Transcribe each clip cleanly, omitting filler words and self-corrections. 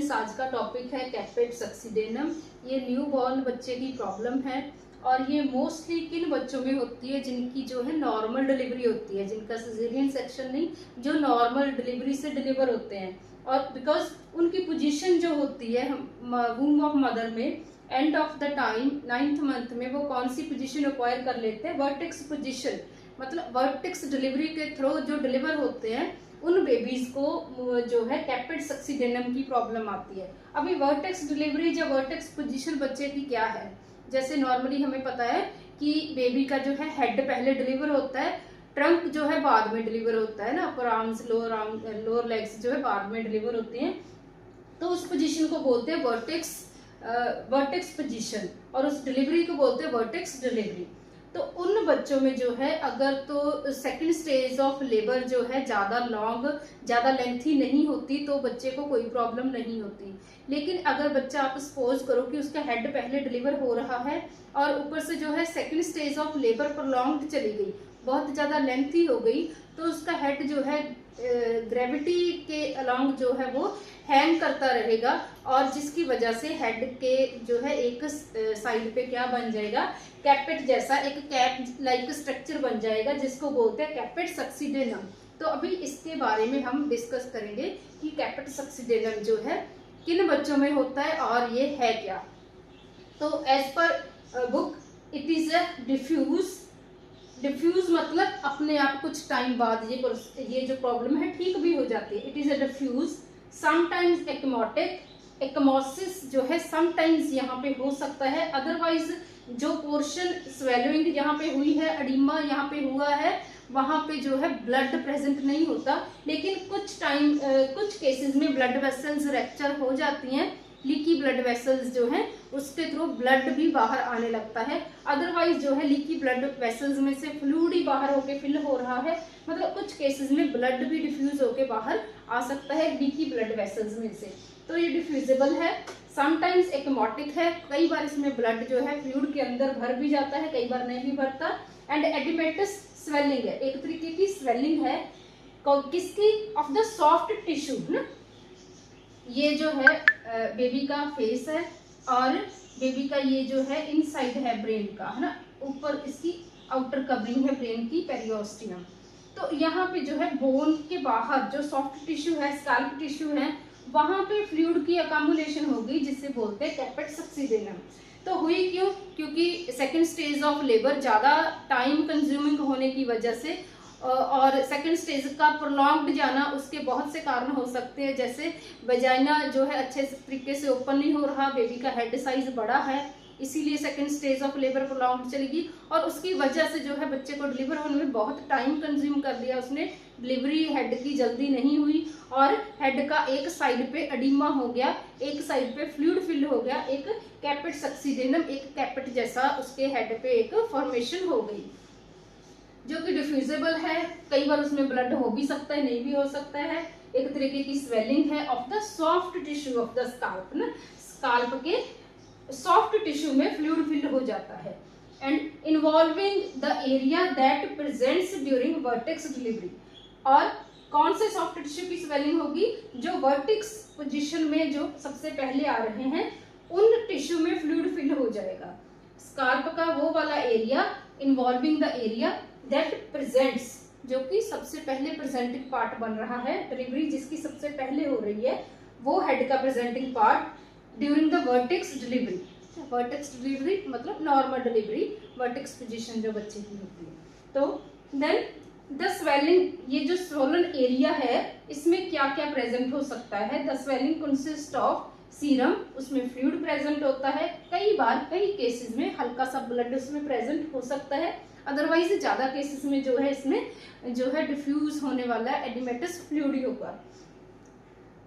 Students, आज का topic है कैपेट सक्सीडेनम। ये न्यू बॉर्न बच्चे की प्रॉब्लम है और ये मोस्टली किन बच्चों में होती है जिनकी जो है नॉर्मल डिलीवरी होती है, जिनका सिजेरियन सेक्शन नहीं, जो नॉर्मल डिलीवरी से डिलीवर होते हैं। और बिकॉज उनकी पोजीशन जो होती है वूम ऑफ मदर में end of the time 9th month में वो कौन सी पोजीशन एक्वायर कर लेते हैं, वर्टेक्स पोजीशन। मतलब वर्टेक्स डिलीवरी के थ्रू जो डिलीवर होते हैं उन बेबीज को जो है कैपेट सक्सीडेनम की प्रॉब्लम आती है। अभी वर्टेक्स डिलीवरी या वर्टेक्स पोजीशन बच्चे की क्या है, जैसे नॉर्मली हमें पता है कि बेबी का जो है हेड पहले डिलीवर होता है, ट्रंक जो है बाद में डिलीवर होता है ना, अपर आर्म्स लोअर लेग्स जो है बाद में डिलीवर होते हैं। तो उस पोजीशन को बोलते हैं वर्टेक्स पोजीशन और उस डिलीवरी को बोलते हैं वर्टेक्स डिलीवरी। तो उन बच्चों में जो है अगर तो सेकंड स्टेज ऑफ लेबर जो है ज़्यादा लेंथी नहीं होती तो बच्चे को कोई प्रॉब्लम नहीं होती। लेकिन अगर बच्चा, आप सपोज करो कि उसका हेड पहले डिलीवर हो रहा है और ऊपर से जो है second stage of labour prolonged चली गई, बहुत ज़्यादा लेंथी हो गई, तो उसका हेड जो है ग्रेविटी के अलॉन्ग जो है वो हैंग करता रहेगा और जिसकी वजह से हेड के जो है एक साइड पे क्या बन जाएगा, कैपेट जैसा एक कैप लाइक स्ट्रक्चर बन जाएगा, जिसको बोलते हैं कैपेट सक्सीडेनम। तो अभी इसके बारे में हम डिस्कस करेंगे कि कैपेट सक्सीडेनम जो है किन बच्चों में होता है और ये है क्या। तो as per book it is a diffuse मतलब अपने आप कुछ टाइम बाद ये जो प्रॉब्लम है ठीक भी हो जाती है। It is a diffuse, sometimes ecchymotic, ecchymosis जो है समटाइम्स यहाँ पे हो सकता है। अदरवाइज जो पोर्शन स्वेलोइंग यहाँ पे हुई है, एडिमा यहाँ पे हुआ है, वहाँ पे जो है ब्लड प्रेजेंट नहीं होता। लेकिन कुछ केसेस में ब्लड वेसल्स रैप्चर हो जाती हैं, लीकी ब्लड वेसल्स जो हैं उसके थ्रू ब्लड भी बाहर आने लगता है। अदरवाइज जो है लीकी ब्लड वेसल्स में से फ्लूइड ही बाहर होके फिल हो रहा है, मतलब कुछ केसेस में ब्लड भी डिफ्यूज होके बाहर आ सकता है लीकी ब्लड वेसल्स में से। तो ये डिफ्यूजिबल है, समटाइम्स एक्मोटिक है, कई बार इसमें ब्लड जो है फ्लूइड के अंदर भर भी जाता है, कई बार नहीं भी भरता। एंड एडिमेटस स्वेलिंग है, एक तरीके की स्वेलिंग है किसकी, ऑफ द सॉफ्ट टिश्यू ना। ये जो है बेबी का फेस है और बेबी का ये जो है इनसाइड है ब्रेन का, है ना, ऊपर इसकी आउटर कवरिंग है ब्रेन की, पेरियोस्टियम। तो यहाँ पे जो है बोन के बाहर जो सॉफ्ट टिश्यू है, स्कैल्प टिश्यू है, वहां पे फ्लूइड की अकामुलेशन हो गई, जिससे बोलते हैं कैपेट सक्सीडेनम। तो हुई क्यों, क्योंकि सेकेंड स्टेज ऑफ लेबर ज़्यादा टाइम कंज्यूमिंग होने की वजह से और सेकंड स्टेज का प्रोलॉन्ग्ड जाना, उसके बहुत से कारण हो सकते हैं, जैसे वजाइना जो है अच्छे तरीके से ओपन नहीं हो रहा, बेबी का हेड साइज बड़ा है, इसीलिए second stage of labour prolonged चलेगी और उसकी वजह से जो है बच्चे को डिलीवर होने में बहुत टाइम कंज्यूम कर लिया उसने, डिलीवरी हेड की जल्दी नहीं हुई और हेड का एक साइड पे एडिमा हो गया, एक साइड पे फ्लूइड फिल हो गया, एक कैपेट सक्सीडेनम, एक कैपेट जैसा उसके हेड पे एक फॉर्मेशन हो गई जो कि डिफ्यूजिबल है। कई बार उसमें ब्लड हो भी सकता है, नहीं भी हो सकता है। एक तरीके की स्वेलिंग है of the soft tissue of the scalp ना, स्काल्प के सॉफ्ट टिश्यू में फ्लूइड फिल हो जाता है। And involving the area that presents during vertex delivery. और कौन से सॉफ्ट टिश्यू की स्वेलिंग होगी, जो वर्टेक्स पोजीशन में जो सबसे पहले आ रहे हैं उन टिश्यू में फ्लूइड फिल हो जाएगा। स्काल्प का वो वाला area, involving the area that presents, जो कि सबसे पहले प्रेजेंटिंग पार्ट बन रहा है, डिलीवरी जिसकी सबसे पहले हो रही है, वो हेड का presenting part during the vertex delivery. Vertex delivery मतलब नॉर्मल डिलीवरी, वर्टेक्स पोजीशन जो बच्चे की होती है। तो देन द स्वेलिंग, ये जो स्वोलन एरिया है इसमें क्या क्या प्रेजेंट हो सकता है। The swelling consist of serum, उसमें फ्लूइड प्रेजेंट होता है, कई बार कई केसेस में हल्का सा ब्लड उसमें प्रेजेंट हो सकता है, अदरवाइज ज्यादा केसेस में जो है इसमें जो है डिफ्यूज होने वाला है एडिमेटस फ्लूइड होगा।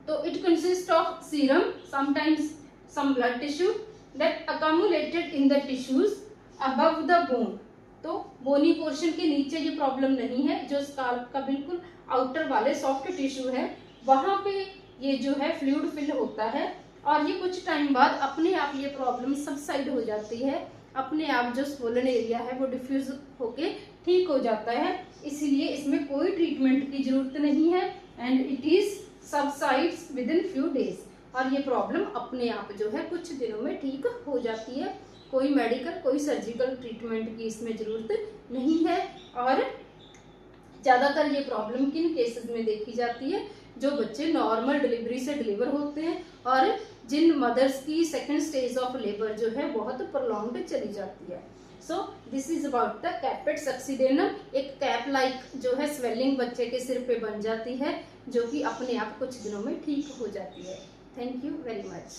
तो it consist of serum, sometimes some blood tissue that accumulated in the tissues above the bone. तो बोनी पोर्शन के नीचे ये प्रॉब्लम नहीं है, जो स्काल्प का बिल्कुल आउटर वाले सॉफ्ट टिश्यू है वहां पे ये जो है फ्लूइड फिल होता है और ये कुछ टाइम बाद अपने आप ये प्रॉब्लम सबसाइड हो जाती है, अपने आप जो स्वोलन एरिया है वो डिफ्यूज होके ठीक हो जाता है, इसीलिए इसमें कोई ट्रीटमेंट की जरूरत नहीं है and it is subsides with in few days. और ये प्रॉब्लम अपने आप जो है कुछ दिनों में ठीक हो जाती है। कोई मेडिकल कोई सर्जिकल ट्रीटमेंट की इसमें ज़रूरत नहीं है। और ज़्यादातर ये प्रॉब्लम किन केसेस में देखी जाती है, जो बच्चे नॉर्मल डिलीवरी से डिलीवर होते हैं और जिन मदर्स की सेकेंड स्टेज ऑफ लेबर जो है बहुत प्रोलॉन्ग्ड चली जाती है। So this is about the caput succedaneum. एक कैप लाइक जो है स्वेलिंग बच्चे के सिर पे बन जाती है, जो कि अपने आप कुछ दिनों में ठीक हो जाती है। Thank you very much.